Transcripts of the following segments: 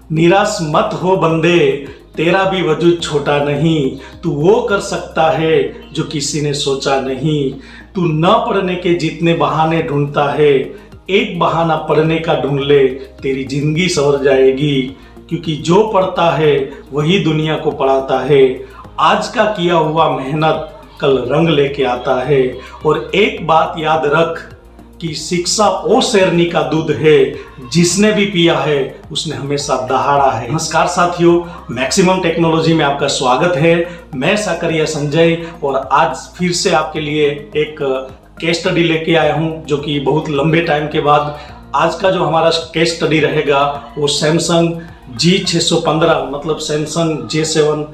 निराश मत हो बंदे, तेरा भी वजूद छोटा नहीं। तू वो कर सकता है जो किसी ने सोचा नहीं। तू न पढ़ने के जितने बहाने ढूंढता है, एक बहाना पढ़ने का ढूंढ ले, तेरी जिंदगी संवर जाएगी। क्योंकि जो पढ़ता है वही दुनिया को पढ़ाता है। आज का किया हुआ मेहनत कल रंग लेके आता है। और एक बात याद रख कि शिक्षा ओ शेरनी का दूध है, जिसने भी पिया है उसने हमेशा दहाड़ा है। नमस्कार साथियों, मैक्सिमम टेक्नोलॉजी में आपका स्वागत है। मैं साकरिया संजय और आज फिर से आपके लिए एक केस स्टडी लेके आया हूं, जो कि बहुत लंबे टाइम के बाद। आज का जो हमारा केस स्टडी रहेगा वो सैमसंग G615 मतलब सैमसंग J7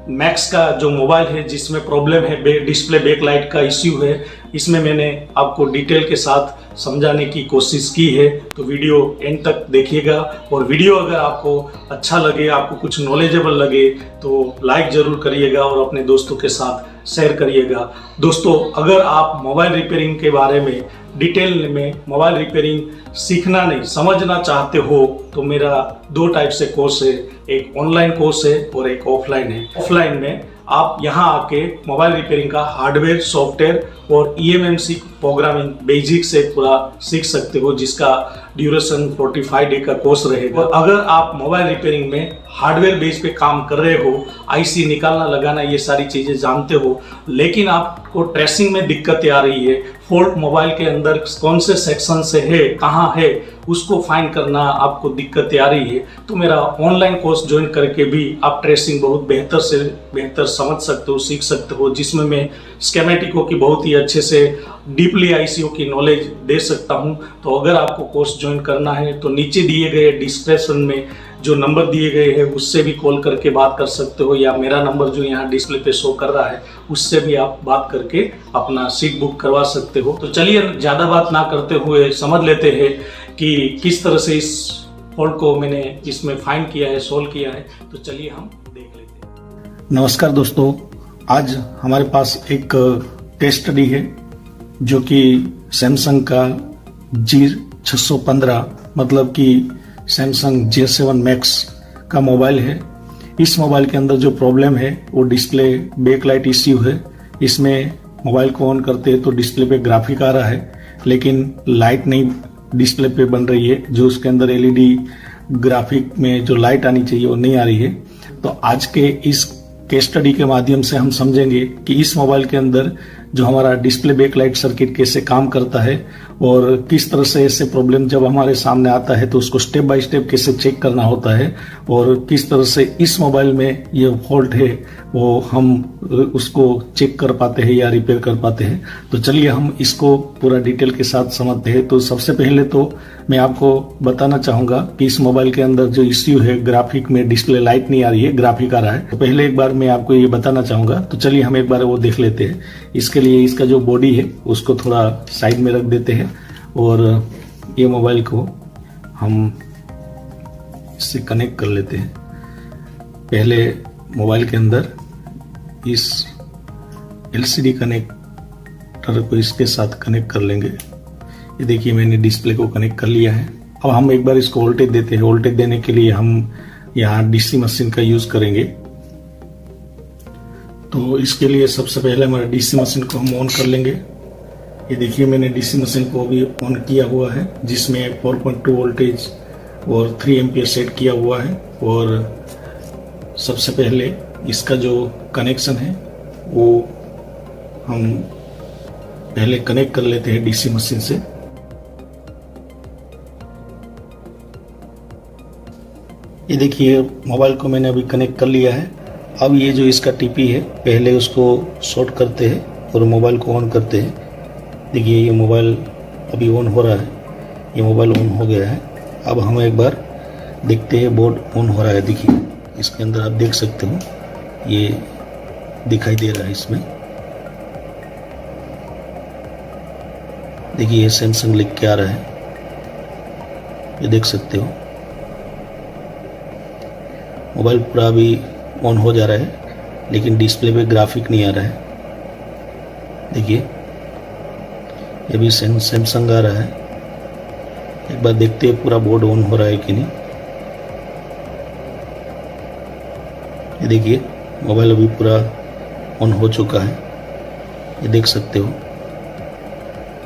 मैक्स का जो मोबाइल है, जिसमें प्रॉब्लम है डिस्प्ले बैकलाइट का इश्यू है। इसमें मैंने आपको डिटेल के साथ समझाने की कोशिश की है, तो वीडियो एंड तक देखिएगा। और वीडियो अगर आपको अच्छा लगे, आपको कुछ नॉलेजेबल लगे, तो लाइक ज़रूर करिएगा और अपने दोस्तों के साथ शेयर करिएगा। दोस्तों, अगर आप मोबाइल रिपेयरिंग के बारे में डिटेल में मोबाइल रिपेयरिंग सीखना नहीं, समझना चाहते हो, तो मेरा दो टाइप से कोर्स है। एक ऑनलाइन कोर्स है और एक ऑफलाइन है। ऑफलाइन में आप यहाँ आके मोबाइल रिपेयरिंग का हार्डवेयर, सॉफ्टवेयर और eMMC प्रोग्रामिंग बेसिक से पूरा सीख सकते हो, जिसका ड्यूरेशन 45 डे का कोर्स रहेगा। और अगर आप मोबाइल रिपेयरिंग में हार्डवेयर बेस पे काम कर रहे हो, आईसी निकालना लगाना ये सारी चीज़ें जानते हो, लेकिन आपको ट्रेसिंग में दिक्कतें आ रही है, फॉल्ट मोबाइल के अंदर कौन से सेक्शन से है, कहाँ है, उसको फाइंड करना आपको दिक्कतें आ रही है, तो मेरा ऑनलाइन कोर्स ज्वाइन करके भी आप ट्रेसिंग बहुत बेहतर से बेहतर समझ सकते हो, सीख सकते हो, जिसमें मैं स्केमेटिकों की बहुत ही अच्छे से डीपली आईसीओ की नॉलेज दे सकता हूं। तो अगर आपको कोर्स ज्वाइन करना है तो नीचे दिए गए डिस्क्रिप्शन में जो नंबर दिए गए हैं उससे भी कॉल करके बात कर सकते हो, या मेरा नंबर जो यहाँ डिस्प्ले पे शो कर रहा है उससे भी आप बात करके अपना सीट बुक करवा सकते हो। तो चलिए ज़्यादा बात ना करते हुए समझ लेते हैं कि किस तरह से इस फॉल्ट को मैंने इसमें फाइंड किया है, सोल्व किया है। तो चलिए हम देख लेते हैं। नमस्कार दोस्तों, आज हमारे पास एक केस स्टडी है जो कि सैमसंग का G615 मतलब कि सैमसंग J7 मैक्स का मोबाइल है। इस मोबाइल के अंदर जो प्रॉब्लम है वो डिस्प्ले बैकलाइट इश्यू है। इसमें मोबाइल को ऑन करते हैं तो डिस्प्ले पे ग्राफिक आ रहा है, लेकिन लाइट नहीं डिस्प्ले पे बन रही है। जो उसके अंदर एलईडी ग्राफिक में जो लाइट आनी चाहिए वो नहीं आ रही है। तो आज के इस केस स्टडी के माध्यम से हम समझेंगे कि इस मोबाइल के अंदर जो हमारा डिस्प्ले बैकलाइट सर्किट कैसे काम करता है और किस तरह से ऐसे प्रॉब्लम जब हमारे सामने आता है तो उसको स्टेप बाय स्टेप कैसे चेक करना होता है, और किस तरह से इस मोबाइल में ये फॉल्ट है वो हम उसको चेक कर पाते हैं या रिपेयर कर पाते हैं। तो चलिए हम इसको पूरा डिटेल के साथ समझते हैं। तो सबसे पहले तो मैं आपको बताना चाहूंगा कि इस मोबाइल के अंदर जो इश्यू है, ग्राफिक में डिस्प्ले लाइट नहीं आ रही है, ग्राफिक आ रहा है। तो पहले एक बार मैं आपको ये बताना चाहूंगा। तो चलिए हम एक बार वो देख लेते हैं। इसके लिए इसका जो बॉडी है उसको थोड़ा साइड में रख देते हैं और ये मोबाइल को हम इससे कनेक्ट कर लेते हैं। पहले मोबाइल के अंदर इस एलसीडी कनेक्टर को इसके साथ कनेक्ट कर लेंगे। ये देखिए मैंने डिस्प्ले को कनेक्ट कर लिया है। अब हम एक बार इसको वोल्टेज देते हैं। वोल्टेज देने के लिए हम यहाँ डीसी मशीन का यूज करेंगे। तो इसके लिए सबसे पहले हमारे डीसी मशीन को हम ऑन कर लेंगे। ये देखिए मैंने डीसी मशीन को अभी ऑन किया हुआ है, जिसमें 4.2 वोल्टेज और 3 एम्पियर सेट किया हुआ है। और सबसे पहले इसका जो कनेक्शन है वो हम पहले कनेक्ट कर लेते हैं डीसी मशीन से। ये देखिए मोबाइल को मैंने अभी कनेक्ट कर लिया है। अब ये जो इसका टीपी है, पहले उसको शॉर्ट करते हैं और मोबाइल को ऑन करते हैं। देखिए ये मोबाइल अभी ऑन हो रहा है, ये मोबाइल ऑन हो गया है। अब हम एक बार देखते हैं बोर्ड ऑन हो रहा है। देखिए इसके अंदर आप देख सकते हो ये दिखाई दे रहा है इसमें। देखिए ये सैमसंग लिख के आ रहा है, ये देख सकते हो। मोबाइल पूरा अभी ऑन हो जा रहा है, लेकिन डिस्प्ले पे ग्राफिक नहीं आ रहा है। देखिए ये भी सैमसंग आ रहा है। एक बार देखते हैं पूरा बोर्ड ऑन हो रहा है कि नहीं। ये देखिए मोबाइल अभी पूरा ऑन हो चुका है, ये देख सकते हो,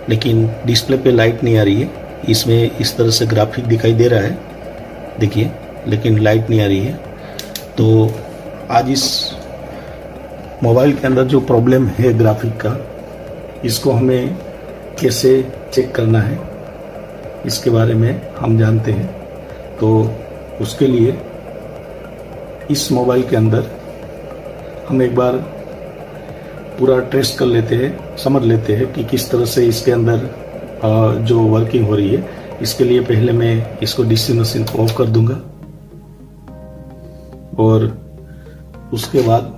लेकिन डिस्प्ले पे लाइट नहीं आ रही है। इसमें इस तरह से ग्राफिक दिखाई दे रहा है, देखिए, लेकिन लाइट नहीं आ रही है। तो आज इस मोबाइल के अंदर जो प्रॉब्लम है ग्राफिक का, इसको हमें कैसे चेक करना है इसके बारे में हम जानते हैं। तो उसके लिए इस मोबाइल के अंदर हम एक बार पूरा टेस्ट कर लेते हैं, समझ लेते हैं कि किस तरह से इसके अंदर जो वर्किंग हो रही है। इसके लिए पहले मैं इसको डीसी मशीन को ऑफ कर दूंगा और उसके बाद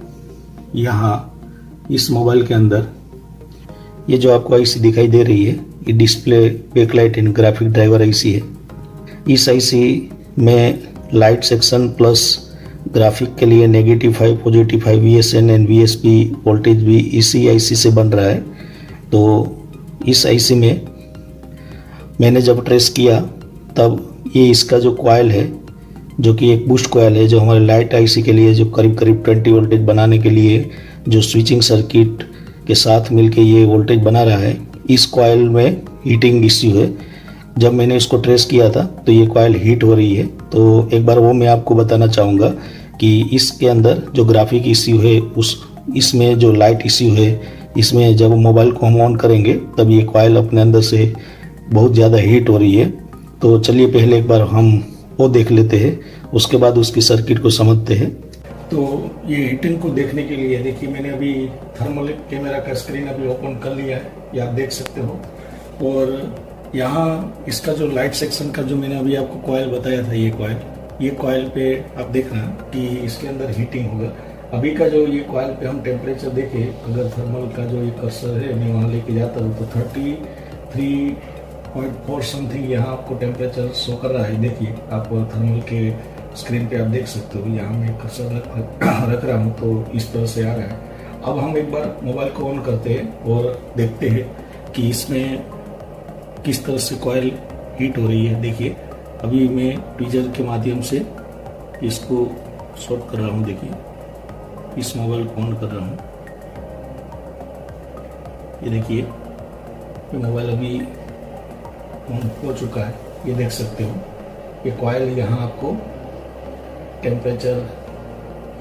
यहाँ इस मोबाइल के अंदर ये जो आपको आईसी दिखाई दे रही है, ये display backlight and graphic driver IC है। इस आईसी में लाइट सेक्शन प्लस ग्राफिक के लिए -5 +5 VSN एंड VSP वोल्टेज भी इसी आईसी से बन रहा है। तो इस आईसी में मैंने जब ट्रेस किया तब ये इसका जो कॉइल है, जो कि एक बूस्ट कॉइल है, जो हमारे लाइट आईसी के लिए जो करीब 20 वोल्टेज बनाने के लिए जो स्विचिंग सर्किट के साथ मिलके ये वोल्टेज बना रहा है, इस कॉइल में हीटिंग इश्यू है। जब मैंने इसको ट्रेस किया था तो ये कॉइल हीट हो रही है। तो एक बार वो मैं आपको बताना चाहूँगा कि इसके अंदर जो ग्राफिक इश्यू है, इसमें जो लाइट इश्यू है, इसमें जब मोबाइल को हम ऑन करेंगे तब ये कॉइल अपने अंदर से बहुत ज़्यादा हीट हो रही है। तो चलिए पहले एक बार हम वो देख लेते हैं, उसके बाद उसकी सर्किट को समझते हैं। तो ये हीटिंग को देखने के लिए देखिए, मैंने अभी थर्मल कैमरा का स्क्रीन अभी ओपन कर लिया है, ये आप देख सकते हो। और यहाँ इसका जो लाइट सेक्शन का जो मैंने अभी आपको कॉइल बताया था, ये कॉइल पे आप देखना कि इसके अंदर हीटिंग होगा। अभी का जो ये कॉइल पे हम टेम्परेचर देखें, अगर थर्मल का जो ये कर्सर है मैं वहाँ लेके जाता हूँ तो 33.4 समथिंग यहाँ आपको टेम्परेचर शो कर रहा है। देखिए आप थर्मल के स्क्रीन पे आप देख सकते हो, यहाँ मैं कर्सर रख रहा हूँ तो इस तरह से आ रहा है। अब हम एक बार मोबाइल को ऑन करते हैं और देखते हैं कि इसमें किस तरह से कॉइल हीट हो रही है। देखिए अभी मैं ट्विजर के माध्यम से इसको शॉर्ट कर रहा हूँ। देखिए इस मोबाइल को ऑन कर रहा हूँ, ये देखिए ये मोबाइल अभी ऑन हो चुका है, ये देख सकते हो। ये कॉइल यहाँ आपको टेम्परेचर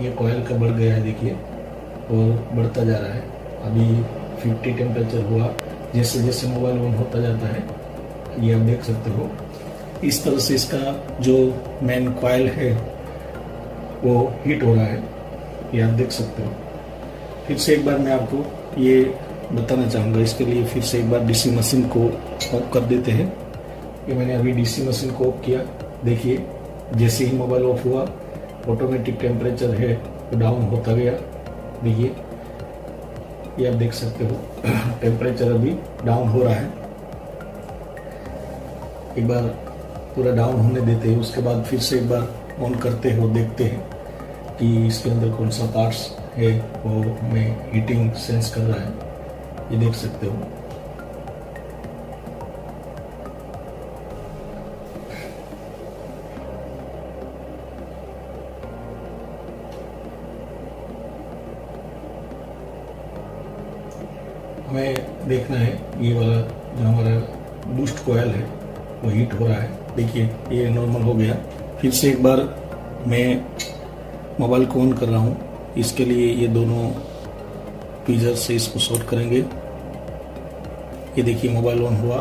ये कॉइल का बढ़ गया है, देखिए, और बढ़ता जा रहा है। अभी 50 टेम्परेचर हुआ, जैसे जैसे मोबाइल ऑन होता जाता है ये आप देख सकते हो। इस तरह से इसका जो मेन कॉइल है वो हीट हो रहा है, ये आप देख सकते हो। फिर से एक बार मैं आपको ये बताना चाहूँगा, इसके लिए फिर से एक बार डीसी मशीन को ऑफ कर देते हैं। ये मैंने अभी डीसी मशीन को ऑफ किया। देखिए जैसे ही मोबाइल ऑफ हुआ ऑटोमेटिक टेम्परेचर है वो डाउन होता गया। देखिए ये आप देख सकते हो टेम्परेचर अभी डाउन हो रहा है। एक बार पूरा डाउन होने देते हैं, उसके बाद फिर से एक बार ऑन करते हैं और देखते हैं कि इसके अंदर कौन सा पार्ट्स है वो हमें हीटिंग सेंस कर रहा है, ये देख सकते हो। हमें देखना है ये वाला जो हमारा बूस्ट कॉइल है वो हीट हो रहा है। देखिए ये नॉर्मल हो गया। फिर से एक बार मैं मोबाइल को ऑन कर रहा हूँ, इसके लिए ये दोनों ट्विजर से इसको शॉर्ट करेंगे। ये देखिए मोबाइल ऑन हुआ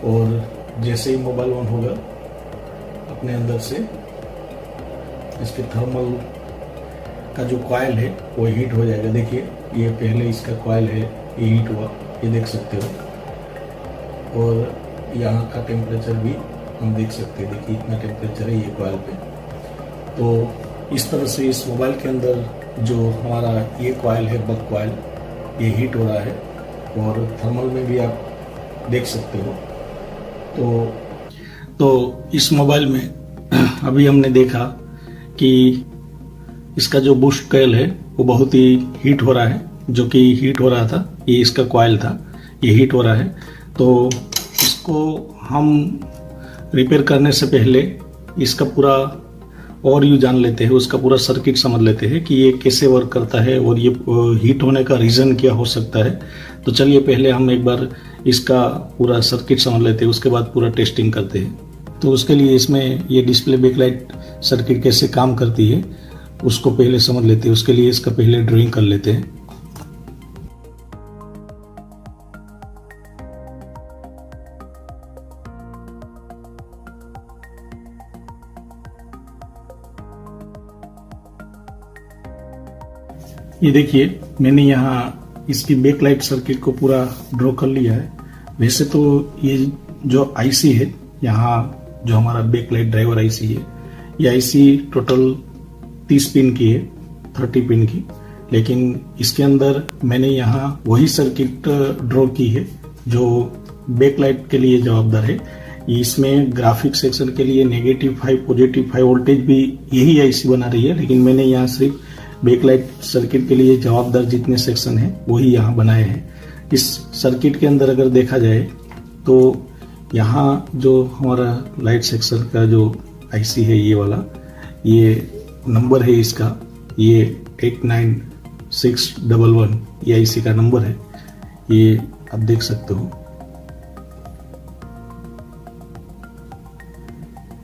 और जैसे ही मोबाइल ऑन होगा अपने अंदर से इसके थर्मल का जो कॉइल है वो हीट हो जाएगा। देखिए ये पहले इसका कॉइल है ये हीट हुआ, ये देख सकते हो। और यहाँ का टेम्परेचर भी हम देख सकते हैं, देखिए इतना टेम्परेचर है ये कॉइल पे। तो इस तरह से इस मोबाइल के अंदर जो हमारा ये कॉइल है बक कॉइल, ये हीट हो रहा है और थर्मल में भी आप देख सकते हो। तो इस मोबाइल में अभी हमने देखा कि इसका जो बूस्ट कॉइल है वो बहुत ही हीट हो रहा है, जो कि हीट हो रहा था, ये इसका कॉइल था, ये हीट हो रहा है। तो इसको हम रिपेयर करने से पहले इसका पूरा और यूँ जान लेते हैं, उसका पूरा सर्किट समझ लेते हैं कि ये कैसे वर्क करता है और ये हीट होने का रीज़न क्या हो सकता है। तो चलिए पहले हम एक बार इसका पूरा सर्किट समझ लेते हैं, उसके बाद पूरा टेस्टिंग करते हैं। तो उसके लिए इसमें ये डिस्प्ले बैकलाइट सर्किट कैसे काम करती है उसको पहले समझ लेते हैं। उसके लिए इसका पहले ड्राइंग कर लेते हैं। ये देखिए मैंने यहाँ इसकी बैकलाइट सर्किट को पूरा ड्रॉ कर लिया है। वैसे तो ये जो आईसी है, यहाँ जो हमारा बैकलाइट ड्राइवर आईसी है, ये आईसी टोटल 30 पिन की है, 30 पिन की, लेकिन इसके अंदर मैंने यहाँ वही सर्किट ड्रॉ की है जो बैकलाइट के लिए जवाबदार है। इसमें ग्राफिक सेक्शन के लिए -5 +5 वोल्टेज भी यही आईसी बना रही है, लेकिन मैंने यहाँ सिर्फ बैकलाइट सर्किट के लिए जवाबदार जितने सेक्शन हैं वही यहाँ बनाए हैं। इस सर्किट के अंदर अगर देखा जाए तो यहाँ जो हमारा लाइट सेक्शन का जो आईसी है, ये वाला, ये नंबर है इसका, ये 89611 ये आईसी का नंबर है। ये आप देख सकते हो,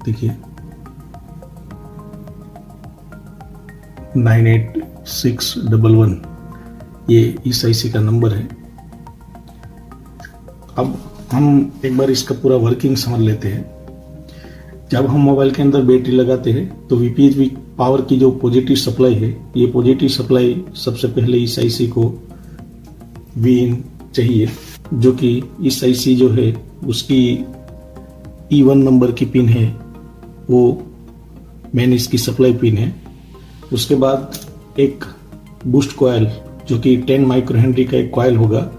देखिए 98611 ये इस आईसी का नंबर है। अब हम एक बार इसका पूरा वर्किंग समझ लेते हैं। जब हम मोबाइल के अंदर बैटरी लगाते हैं तो वीपीएच पावर की जो पॉजिटिव सप्लाई है, ये पॉजिटिव सप्लाई सबसे पहले इस आईसी को Vin चाहिए, जो कि इस आईसी जो है उसकी E1 नंबर की पिन है, वो मेन इसकी सप्लाई पिन है। उसके बाद एक बूस्ट कॉयल जो कि 10 माइक्रो हेनरी का एक कॉयल होगा,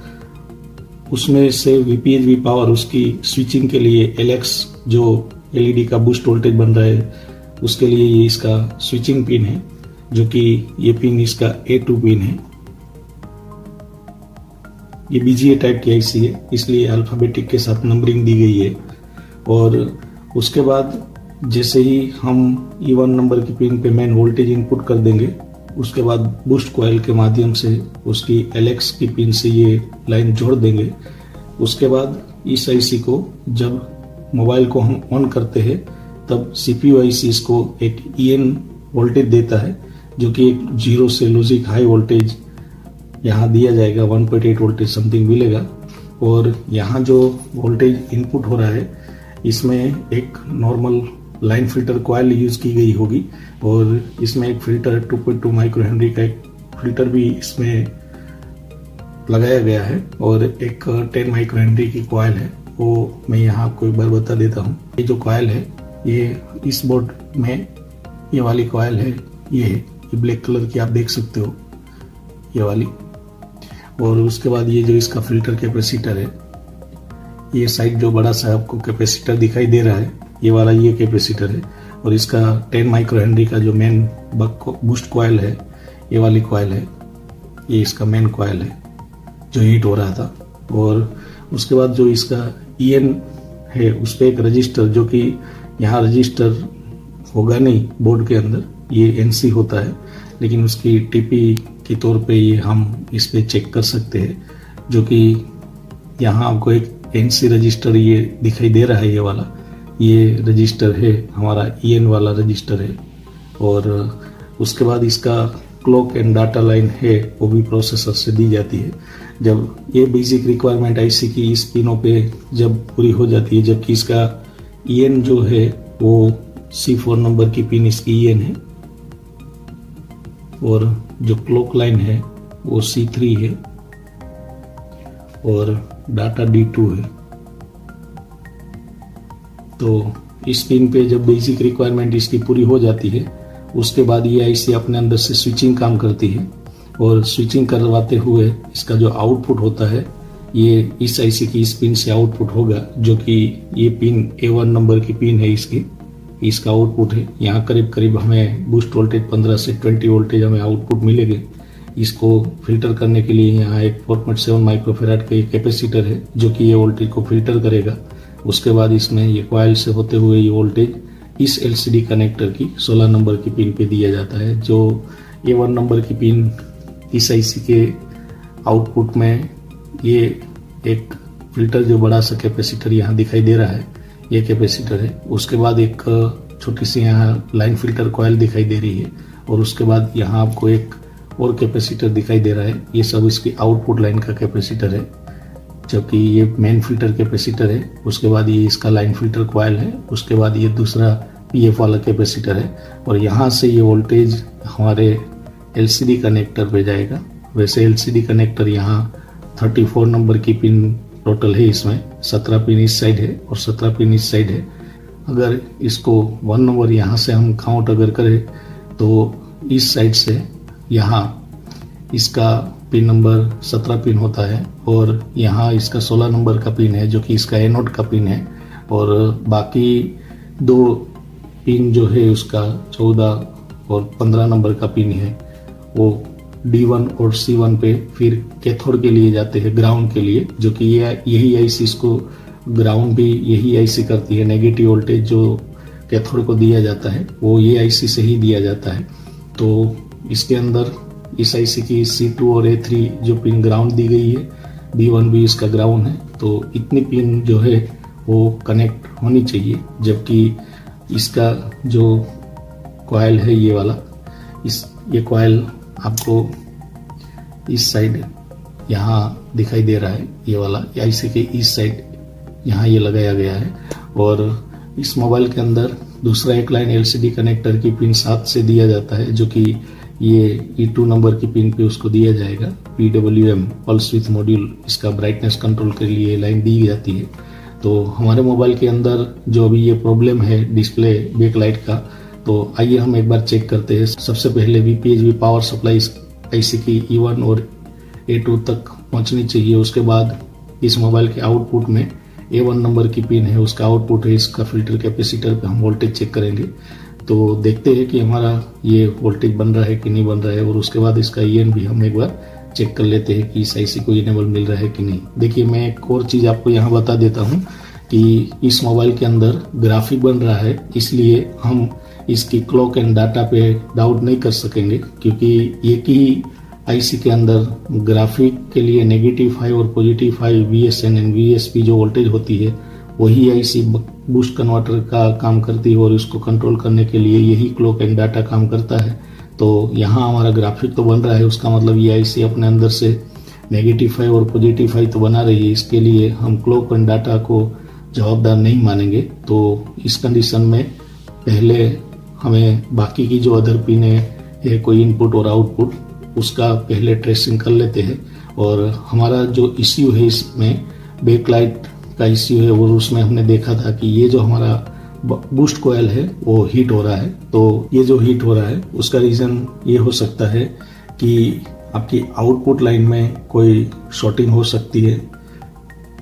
उसमें से वीपीएचवी पावर उसकी स्विचिंग के लिए LX जो एलईडी का बूस्ट वोल्टेज बन रहा है उसके लिए ये इसका स्विचिंग पिन है, जो कि ये पिन इसका A2 पिन है। ये BGA टाइप की आईसी है, इसलिए अल्फाबेटिक के साथ नंबरिंग दी गई है। और उसके बाद जैसे ही हम E1 नंबर की पिन पे मेन वोल्टेज इनपुट कर देंगे, उसके बाद बूस्ट कॉइल के माध्यम से उसकी LX की पिन से ये लाइन जोड़ देंगे। उसके बाद इस आईसी को जब मोबाइल को हम ऑन करते हैं तब CPU आईसी इसको एक EN वोल्टेज देता है, जो कि एक 0 से लॉजिक हाई वोल्टेज यहाँ दिया जाएगा, 1.8 वोल्टेज समथिंग मिलेगा। और यहाँ जो वोल्टेज इनपुट हो रहा है इसमें एक normal line filter coil use की गई होगी, और इसमें एक फिल्टर 2.2 माइक्रो हेनरी का एक फिल्टर भी इसमें लगाया गया है, और एक 10 माइक्रो हेनरी की कॉइल है, वो मैं यहाँ आपको एक बार बता देता हूँ। ये जो कॉइल है ये इस बोर्ड में ये वाली कॉइल है, ये ब्लैक कलर की आप देख सकते हो, ये वाली। और उसके बाद ये जो इसका फिल्टर कैपेसिटर है, ये साइड जो बड़ा सा आपको कैपेसिटर दिखाई दे रहा है, ये वाला ये कैपेसिटर है। और इसका 10 माइक्रो हेनरी का जो मेन बूस्ट कॉइल है, ये वाली कॉइल है, ये इसका मेन कॉइल है जो हीट हो रहा था। और उसके बाद जो इसका EN है उस पर एक रजिस्टर, जो कि यहाँ रजिस्टर होगा नहीं बोर्ड के अंदर, ये NC होता है, लेकिन उसकी TP के तौर पे ये हम इस पे चेक कर सकते हैं, जो कि यहाँ आपको एक NC रजिस्टर ये दिखाई दे रहा है, ये वाला ये रजिस्टर है हमारा EN वाला रजिस्टर है। और उसके बाद इसका क्लॉक एंड डाटा लाइन है, वो भी प्रोसेसर से दी जाती है। जब ये बेसिक रिक्वायरमेंट आईसी की इस पिनों पे जब पूरी हो जाती है, जबकि इसका EN जो है वो C4 नंबर की पिन इसकी EN है, और जो क्लॉक लाइन है वो C3 है, और डाटा D2 है। तो इस पिन पे जब बेसिक रिक्वायरमेंट इसकी पूरी हो जाती है, उसके बाद ये आईसी अपने अंदर से स्विचिंग काम करती है, और स्विचिंग करवाते हुए इसका जो आउटपुट होता है ये इस आईसी की इस पिन से आउटपुट होगा, जो कि ये पिन A1 नंबर की पिन है इसकी, इसका आउटपुट है। यहाँ करीब करीब हमें बूस्ट वोल्टेज 15 से 20 वोल्टेज हमें आउटपुट मिलेंगे। इसको फिल्टर करने के लिए यहाँ एक 4.7 माइक्रोफेराड का कैपेसिटर है, जो कि ये वोल्टेज को फिल्टर करेगा। उसके बाद इसमें ये कॉइल से होते हुए ये वोल्टेज इस LCD कनेक्टर की 16 नंबर की पिन पे दिया जाता है। जो A1 नंबर की पिन इस IC के आउटपुट में, ये एक फिल्टर जो बड़ा सा कैपेसिटर यहाँ दिखाई दे रहा है, ये कैपेसिटर है। उसके बाद एक छोटी सी यहाँ लाइन फिल्टर कॉइल दिखाई दे रही है, और उसके बाद यहाँ आपको एक और कैपेसिटर दिखाई दे रहा है। ये सब इसकी आउटपुट लाइन का कैपेसिटर है, जबकि ये मेन फिल्टर कैपेसिटर है। उसके बाद ये इसका लाइन फिल्टर कॉइल है। उसके बाद ये दूसरा PF वाला कैपेसिटर है, और यहाँ से ये वोल्टेज हमारे LCD कनेक्टर पे जाएगा। वैसे LCD कनेक्टर यहाँ 34 नंबर की पिन टोटल है, इसमें 17 पिन इस साइड है और 17 पिन इस साइड है। अगर इसको 1 नंबर यहाँ से हम काउंट अगर करें तो इस साइड से यहाँ इसका पिन नंबर 17 पिन होता है, और यहाँ इसका 16 नंबर का पिन है जो कि इसका एनोड का पिन है, और बाकी 2 पिन जो है उसका 14 और 15 नंबर का पिन है, वो D1 और C1 पे फिर कैथोड के लिए जाते हैं, ग्राउंड के लिए, जो कि यही IC इसको ग्राउंड भी यही IC करती है। नेगेटिव वोल्टेज जो कैथोड को दिया जाता है वो ये IC से ही दिया जाता है। तो इसके अंदर इस IC की C2 और A3 जो पिन ग्राउंड दी गई है, B1 भी इसका ग्राउंड है। तो इतनी पिन जो है वो कनेक्ट होनी चाहिए, जबकि इसका जो कॉइल है ये वाला, ये कॉइल आपको इस साइड यहाँ दिखाई दे रहा है, ये वाला IC के इस साइड यहाँ ये लगाया गया है। और इस मोबाइल के अंदर दूसरा एक लाइन LCD कनेक्टर की पिन 7 से दिया जाता है, जो कि ये E2 नंबर की पिन पे उसको दिया जाएगा। PWM पल्स विथ मॉड्यूल, इसका ब्राइटनेस कंट्रोल के लिए लाइन दी जाती है। तो हमारे मोबाइल के अंदर जो अभी ये प्रॉब्लम है डिस्प्ले बैकलाइट का, तो आइए हम एक बार चेक करते हैं। सबसे पहले VPHV पावर सप्लाई IC की E1 और A2 तक पहुंचनी चाहिए। उसके बाद इस मोबाइल के आउटपुट में A1 नंबर की पिन है, उसका आउटपुट है इसका फिल्टर कैपेसिटर पे हम वोल्टेज चेक करेंगे। तो देखते हैं कि हमारा ये वोल्टेज बन रहा है कि नहीं बन रहा है, और उसके बाद इसका EN भी हम एक बार चेक कर लेते हैं कि इस IC को इनेबल मिल रहा है कि नहीं। देखिए, मैं एक और चीज़ आपको यहाँ बता देता हूँ कि इस मोबाइल के अंदर ग्राफिक बन रहा है, इसलिए हम इसकी क्लॉक एंड डाटा पे डाउट नहीं कर सकेंगे, क्योंकि एक ही IC के अंदर ग्राफिक के लिए -5 और +5 VSN एंड VSP जो वोल्टेज होती है, वही IC बूस्ट कन्वर्टर का काम करती है, और इसको कंट्रोल करने के लिए यही क्लॉक एंड डाटा काम करता है। तो यहाँ हमारा ग्राफिक तो बन रहा है, उसका मतलब ये IC अपने अंदर से -5 और +5 तो बना रही है। इसके लिए हम क्लॉक एंड डाटा को जवाबदार नहीं मानेंगे। तो इस कंडीशन में पहले हमें बाकी की जो अदर पिन है, कोई इनपुट और आउटपुट, उसका पहले ट्रेसिंग कर लेते हैं। और हमारा जो इश्यू है इसमें बैकलाइट का इश्यू है, और उसमें हमने देखा था कि ये जो हमारा बूस्ट कॉइल है वो हीट हो रहा है। तो ये जो हीट हो रहा है उसका रीज़न ये हो सकता है कि आपकी आउटपुट लाइन में कोई शॉर्टिंग हो सकती है,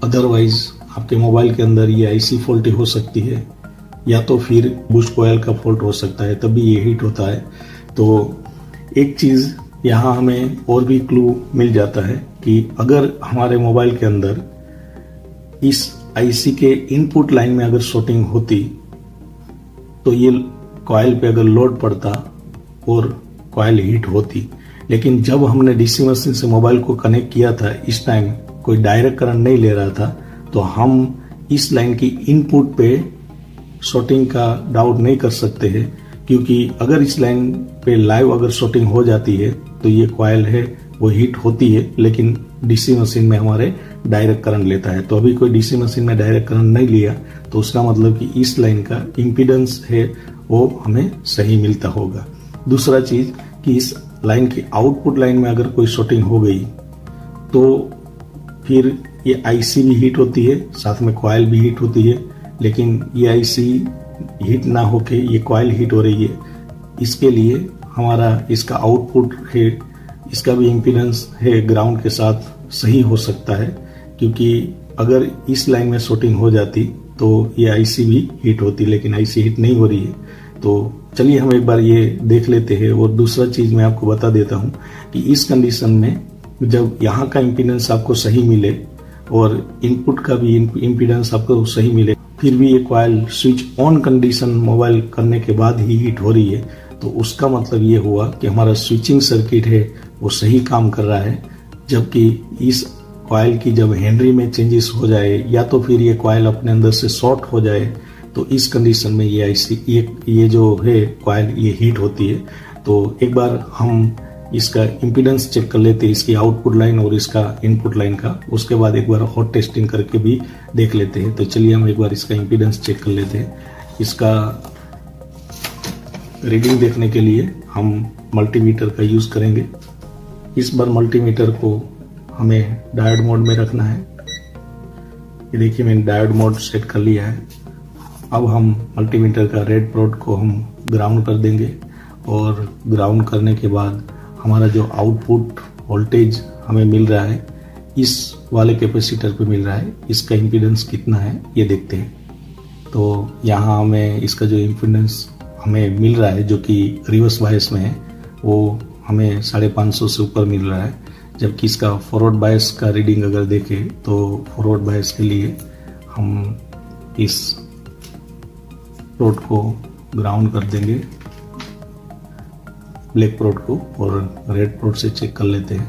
अदरवाइज आपके मोबाइल के अंदर ये IC फॉल्टी हो सकती है, या तो फिर बूस्ट कॉइल का फॉल्ट हो सकता है, तभी ये हीट होता है। तो एक चीज़ यहाँ हमें और भी क्लू मिल जाता है कि अगर हमारे मोबाइल के अंदर इस IC के इनपुट लाइन में अगर शॉर्टिंग होती, तो ये कॉइल पे अगर लोड पड़ता और कॉइल हीट होती। लेकिन जब हमने DC मशीन से मोबाइल को कनेक्ट किया था, इस टाइम कोई डायरेक्ट करंट नहीं ले रहा था, तो हम इस लाइन की इनपुट पे शॉर्टिंग का डाउट नहीं कर सकते हैं, क्योंकि अगर इस लाइन पे लाइव अगर शॉर्टिंग हो जाती है तो ये कॉइल है वो हीट होती है, लेकिन DC मशीन में हमारे डायरेक्ट करंट लेता है। तो अभी कोई DC मशीन में डायरेक्ट करंट नहीं लिया, तो उसका मतलब कि इस लाइन का इम्पीडेंस है वो हमें सही मिलता होगा। दूसरा चीज कि इस लाइन की आउटपुट लाइन में अगर कोई शॉर्टिंग हो गई तो फिर ये IC भी हीट होती है, साथ में कॉइल भी हीट होती है, लेकिन ये IC हीट ना होके ये कॉइल हीट हो रही है। इसके लिए हमारा इसका आउटपुट है, इसका भी इम्पीडेंस है ग्राउंड के साथ सही हो सकता है, क्योंकि अगर इस लाइन में शॉर्टिंग हो जाती तो ये IC भी हीट होती, लेकिन IC हीट नहीं हो रही है। तो चलिए हम एक बार ये देख लेते हैं। और दूसरा चीज मैं आपको बता देता हूँ कि इस कंडीशन में जब यहाँ का इम्पीडेंस आपको सही मिले और इनपुट का भी इम्पीडेंस आपको सही मिले, फिर भी ये coil switch on condition mobile करने के बाद ही हीट हो रही है, तो उसका मतलब ये हुआ कि हमारा स्विचिंग सर्किट है वो सही काम कर रहा है। जबकि इस कॉइल की जब हेनरी में चेंजेस हो जाए या तो फिर ये कॉइल अपने अंदर से शॉर्ट हो जाए, तो इस कंडीशन में ये जो है कॉइल ये हीट होती है। तो एक बार हम इसका इम्पीडेंस चेक कर लेते हैं, इसकी आउटपुट लाइन और इसका इनपुट लाइन का। उसके बाद एक बार हॉट टेस्टिंग करके भी देख लेते हैं। तो चलिए हम एक बार इसका इम्पीडेंस चेक कर लेते हैं। इसका रीडिंग देखने के लिए हम मल्टीमीटर का यूज करेंगे। इस बार मल्टीमीटर को हमें डायोड मोड में रखना है। ये देखिए मैंने डायोड मोड सेट कर लिया है। अब हम मल्टीमीटर का रेड प्रोड को हम ग्राउंड कर देंगे और ग्राउंड करने के बाद हमारा जो आउटपुट वोल्टेज हमें मिल रहा है इस वाले कैपेसिटर पे मिल रहा है, इसका इम्पीडेंस कितना है ये देखते हैं। तो यहाँ हमें इसका जो इम्पीडेंस हमें मिल रहा है जो कि रिवर्स बायस में है वो हमें 550 से ऊपर मिल रहा है। जबकि इसका फॉरवर्ड बायस का रीडिंग अगर देखें तो फॉरवर्ड बायस के लिए हम इस प्रोड को ग्राउंड कर देंगे, ब्लैक प्रोड को, और रेड प्रोड से चेक कर लेते हैं।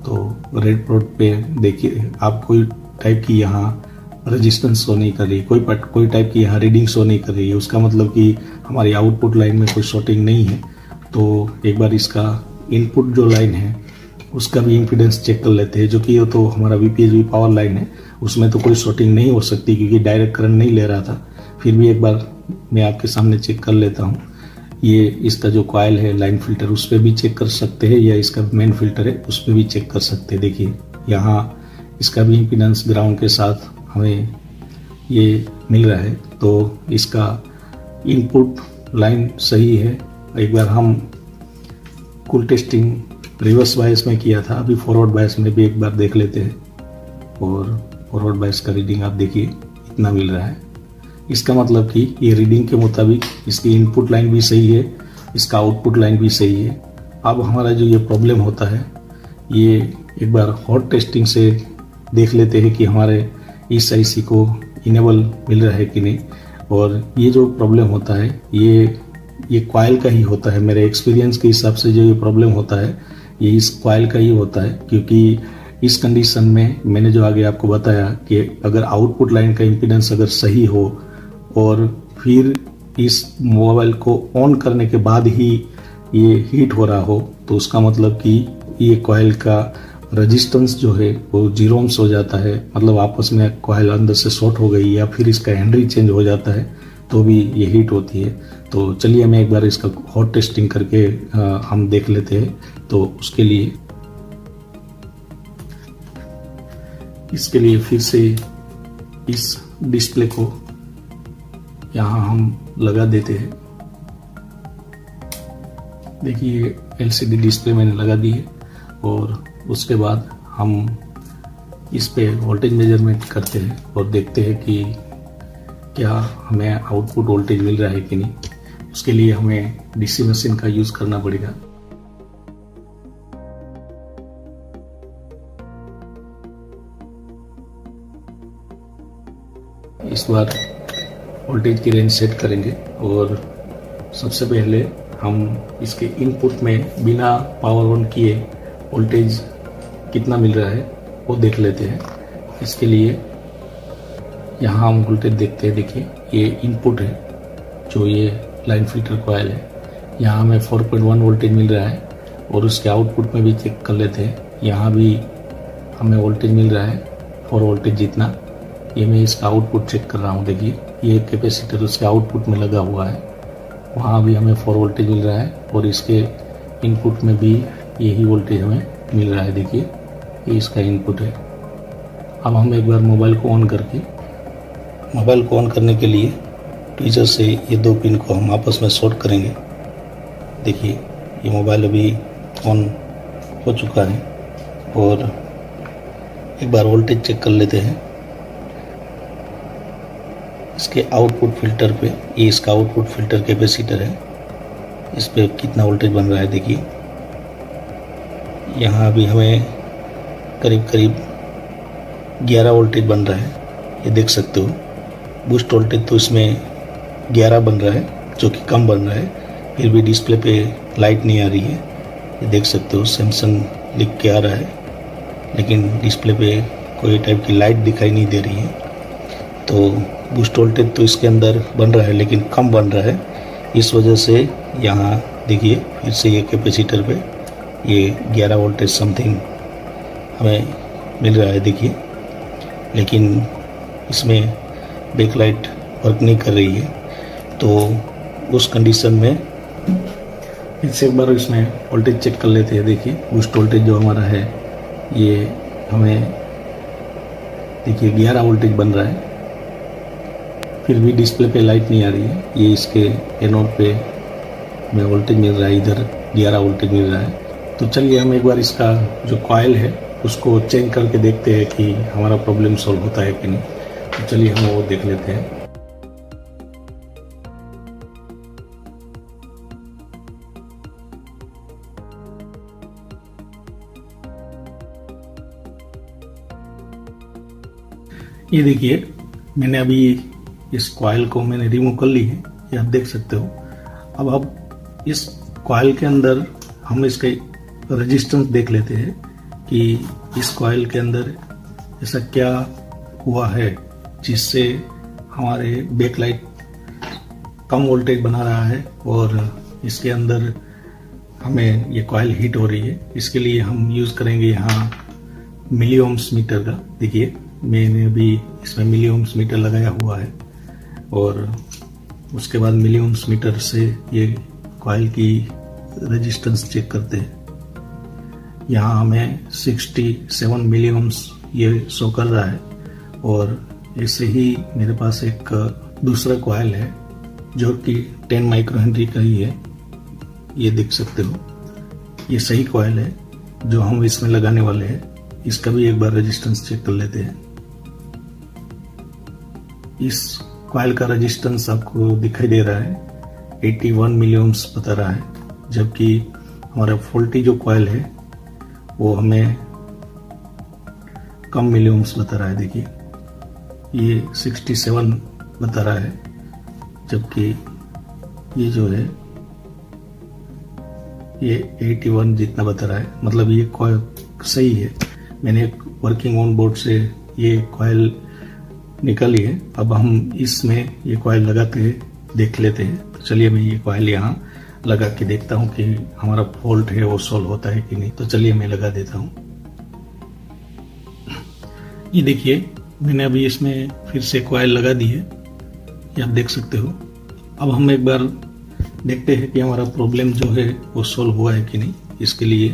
तो रेड प्रोड पे देखिए आप कोई टाइप की यहाँ रेजिस्टेंस शो नहीं कर रही, कोई टाइप की यहाँ रीडिंग शो नहीं कर रही है। उसका मतलब कि हमारी आउटपुट लाइन में कोई शॉर्टिंग नहीं है। तो एक बार इसका इनपुट जो लाइन है उसका भी इम्पीडेंस चेक कर लेते हैं, जो कि ये तो हमारा VPHV पावर लाइन है, उसमें तो कोई शॉर्टिंग नहीं हो सकती क्योंकि डायरेक्ट करंट नहीं ले रहा था। फिर भी एक बार मैं आपके सामने चेक कर लेता हूँ। ये इसका जो कॉइल है लाइन फिल्टर उस पर भी चेक कर सकते हैं, या इसका मेन फिल्टर है उस पर भी चेक कर सकते हैं। देखिए यहाँ इसका भी इम्पीडेंस ग्राउंड के साथ हमें ये मिल रहा है। तो इसका इनपुट लाइन सही है। एक बार हम कुल टेस्टिंग रिवर्स बायस में किया था, अभी फॉरवर्ड बायस में भी एक बार देख लेते हैं। और फॉरवर्ड बायस का रीडिंग आप देखिए इतना मिल रहा है। इसका मतलब कि ये रीडिंग के मुताबिक इसकी इनपुट लाइन भी सही है, इसका आउटपुट लाइन भी सही है। अब हमारा जो ये प्रॉब्लम होता है ये एक बार हॉट टेस्टिंग से देख लेते हैं कि हमारे इस IC को इनेबल मिल रहा है कि नहीं। और ये जो प्रॉब्लम होता है ये कॉइल का ही होता है। मेरे एक्सपीरियंस के हिसाब से जो ये प्रॉब्लम होता है ये इस कॉइल का ही होता है, क्योंकि इस कंडीशन में मैंने जो आगे आपको बताया कि अगर आउटपुट लाइन का इम्पीडेंस अगर सही हो और फिर इस मोबाइल को ऑन करने के बाद ही ये हीट हो रहा हो, तो उसका मतलब कि ये कॉइल का रेजिस्टेंस जो है वो 0 ohms हो जाता है। मतलब आपस में कॉइल अंदर से शॉर्ट हो गई या फिर इसका हेनरी चेंज हो जाता है तो भी ये हीट होती है। तो चलिए मैं एक बार इसका हॉट टेस्टिंग करके हम देख लेते हैं। तो इसके लिए फिर से इस डिस्प्ले को यहाँ हम लगा देते हैं। देखिए LCD डिस्प्ले मैंने लगा दी है और उसके बाद हम इस पे वोल्टेज मेजरमेंट करते हैं और देखते हैं कि क्या हमें आउटपुट वोल्टेज मिल रहा है कि नहीं। उसके लिए हमें DC मशीन का यूज करना पड़ेगा। इस बार वोल्टेज की रेंज सेट करेंगे और सबसे पहले हम इसके इनपुट में बिना पावर ऑन किए वोल्टेज कितना मिल रहा है वो देख लेते हैं। इसके लिए यहाँ हम वोल्टेज देखते हैं। देखिए ये इनपुट है जो ये लाइन फिल्टर कॉइल है, यहाँ हमें 4.1 वोल्टेज मिल रहा है और उसके आउटपुट में भी चेक कर लेते हैं। यहाँ भी हमें वोल्टेज मिल रहा है 4 वोल्टेज जितना। ये मैं इसका आउटपुट चेक कर रहा हूँ। देखिए ये कैपेसिटर उसके आउटपुट में लगा हुआ है, वहाँ भी हमें 4 वोल्टेज मिल रहा है और इसके इनपुट में भी यही वोल्टेज हमें मिल रहा है। देखिए ये इसका इनपुट है। अब हम एक बार मोबाइल को ऑन करने के लिए ट्विजर से ये 2 पिन को हम आपस में शॉर्ट करेंगे। देखिए ये मोबाइल अभी ऑन हो चुका है और एक बार वोल्टेज चेक कर लेते हैं। इसके आउटपुट फिल्टर पे, ये इसका आउटपुट फिल्टर कैपेसिटर है, इस पे कितना वोल्टेज बन रहा है। देखिए यहाँ भी हमें करीब 11 वोल्टेज बन रहा है, ये देख सकते हो। बूस्ट वोल्टेज तो इसमें 11 बन रहा है, जो कि कम बन रहा है। फिर भी डिस्प्ले पे लाइट नहीं आ रही है। ये देख सकते हो सैमसंग लिख के आ रहा है, लेकिन डिस्प्ले पे कोई टाइप की लाइट दिखाई नहीं दे रही है। तो बूस्ट वोल्टेज तो इसके अंदर बन रहा है, लेकिन कम बन रहा है। इस वजह से यहाँ देखिए फिर से ये कैपेसिटर पे ये 11 वोल्टेज समथिंग हमें मिल रहा है, देखिए। लेकिन इसमें बैकलाइट वर्क नहीं कर रही है। तो उस कंडीशन में फिर से एक बार इसमें वोल्टेज चेक कर लेते हैं। देखिए बूस्ट वोल्टेज जो हमारा है ये हमें देखिए 11 वोल्टेज बन रहा है। फिर भी डिस्प्ले पे लाइट नहीं आ रही है। ये इसके एनोड पे में वोल्टेज मिल रहा है, इधर 11 वोल्टेज मिल रहा है। तो चलिए हम एक बार इसका जो कॉइल है उसको चेंज करके देखते हैं कि हमारा प्रॉब्लम सॉल्व होता है कि नहीं। तो चलिए हम वो देख लेते हैं। ये देखिए मैंने अभी इस कॉइल को मैंने रिमूव कर ली है, ये आप देख सकते हो। अब इस कॉइल के अंदर हम इसके रेजिस्टेंस देख लेते हैं कि इस कॉइल के अंदर ऐसा क्या हुआ है जिससे हमारे बैकलाइट कम वोल्टेज बना रहा है और इसके अंदर हमें ये कॉइल हीट हो रही है। इसके लिए हम यूज़ करेंगे यहाँ मिली ओम्स मीटर का। देखिए मैंने अभी इसमें मिली ओम्स मीटर लगाया हुआ है और उसके बाद मिली ओम्स मीटर से ये कॉइल की रेजिस्टेंस चेक करते हैं। यहाँ हमें 67 मिली ओम्स ये शो कर रहा है। और ऐसे ही मेरे पास एक दूसरा कॉइल है जो कि 10 माइक्रो हेनरी का ही है, ये देख सकते हो। ये सही कॉइल है जो हम इसमें लगाने वाले हैं। इसका भी एक बार रेजिस्टेंस चेक कर लेते हैं। इस कॉइल का रेजिस्टेंस आपको दिखाई दे रहा है 81 मिली ओम्स बता रहा है, जबकि हमारा फॉल्टी जो कॉइल है वो हमें कम मिली ओम्स बता रहा है। देखिए ये 67 बता रहा है, जबकि ये जो है ये 81 जितना बता रहा है। मतलब ये कॉइल सही है। मैंने एक वर्किंग ऑन बोर्ड से ये कॉइल निकाली है। अब हम इसमें ये कॉइल लगा के देख लेते हैं। तो चलिए मैं ये कॉइल यहाँ लगा के देखता हूँ कि हमारा फॉल्ट है वो सॉल्व होता है कि नहीं। तो चलिए मैं लगा देता हूँ। ये देखिए मैंने अभी इसमें फिर से कॉइल लगा दी है, ये आप देख सकते हो। अब हम एक बार देखते हैं कि हमारा प्रॉब्लम जो है वो सॉल्व हुआ है कि नहीं। इसके लिए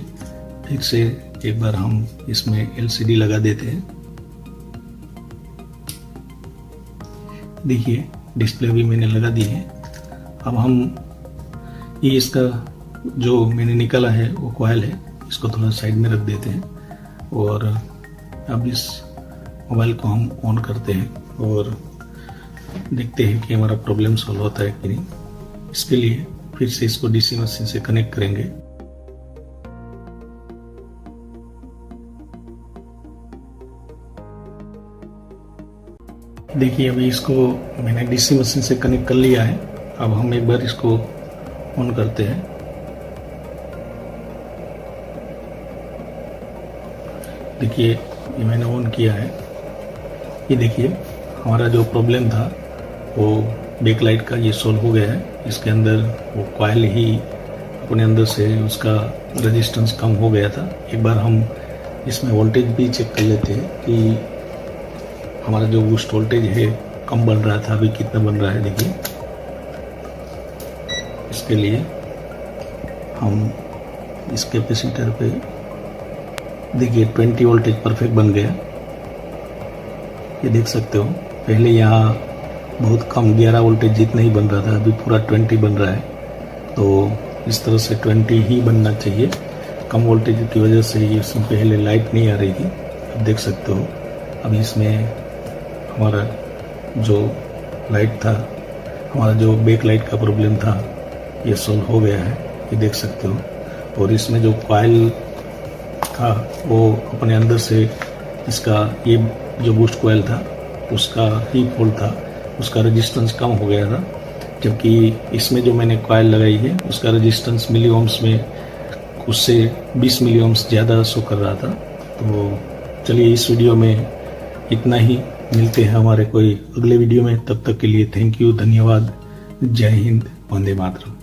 फिर से एक बार हम इसमें एलसीडी लगा देते हैं। देखिए डिस्प्ले भी मैंने लगा दी है। अब हम ये इसका जो मैंने निकाला है वो कॉइल है, इसको थोड़ा साइड में रख देते हैं और अब इस मोबाइल को हम ऑन करते हैं और देखते हैं कि हमारा प्रॉब्लम सॉल्व होता है कि नहीं। इसके लिए फिर से इसको डीसी मशीन से कनेक्ट करेंगे। देखिए अभी इसको मैंने डीसी मशीन से कनेक्ट कर लिया है। अब हम एक बार इसको ऑन करते हैं। देखिए ये मैंने ऑन किया है। ये देखिए हमारा जो प्रॉब्लम था वो बैकलाइट का ये सॉल्व हो गया है। इसके अंदर वो कॉइल ही अपने अंदर से उसका रेजिस्टेंस कम हो गया था। एक बार हम इसमें वोल्टेज भी चेक कर लेते हैं कि हमारा जो बूस्ट वोल्टेज है कम बन रहा था, अभी कितना बन रहा है। देखिए इसके लिए हम इस कैपेसिटर पे देखिए 20 वोल्टेज परफेक्ट बन गया, ये देख सकते हो। पहले यहाँ बहुत कम 11 वोल्टेज जितना ही बन रहा था, अभी पूरा 20 बन रहा है। तो इस तरह से 20 ही बनना चाहिए। कम वोल्टेज की वजह से ये इसमें पहले लाइट नहीं आ रही थी, अब देख सकते हो। अभी इसमें हमारा जो लाइट था, हमारा जो बैक लाइट का प्रॉब्लम था ये सॉल्व हो गया है, ये देख सकते हो। और इसमें जो कॉइल था वो अपने अंदर से इसका ये जो बूस्ट कॉइल था उसका ही फॉल्ट था। उसका रेजिस्टेंस कम हो गया था, जबकि इसमें जो मैंने कॉइल लगाई है उसका रेजिस्टेंस मिली ओम्स में उससे 20 मिली ओम्स ज़्यादा शो कर रहा था। तो चलिए इस वीडियो में इतना ही, मिलते हैं हमारे कोई अगले वीडियो में। तब तक के लिए थैंक यू, धन्यवाद, जय हिंद, वंदे मातरम।